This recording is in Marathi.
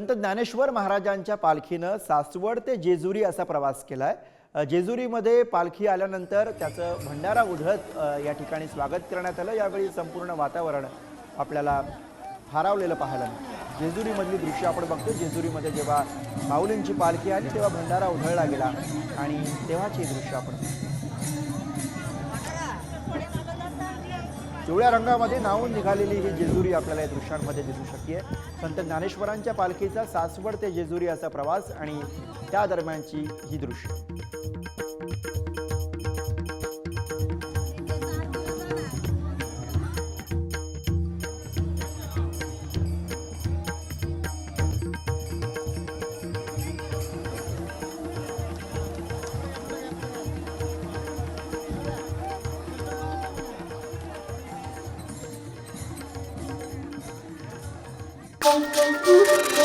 संत ज्ञानेश्वर महाराजांच्या पालखीनं सासवड ते जेजुरी असा प्रवास केलाय। जेजुरीमध्ये पालखी आल्यानंतर त्याचं भंडारा उधळत या ठिकाणी स्वागत करण्यात आलं। यावेळी संपूर्ण वातावरण आपल्याला भारावलेलं पाहायला मिळालं। जेजुरीमधली दृश्य आपण बघतो। जेजुरीमध्ये जेव्हा माऊलींची पालखी आली तेव्हा भंडारा उधळला गेला आणि तेव्हाची दृश्य आपण पिवळ्या रंगामध्ये नावून निघालेली ही जेजुरी आपल्याला या दृश्यांमध्ये दिसू शकते। संत ज्ञानेश्वरांच्या पालखीचा सासवड ते जेजुरी असा प्रवास आणि त्या दरम्यानची ही दृश्य। Thank you.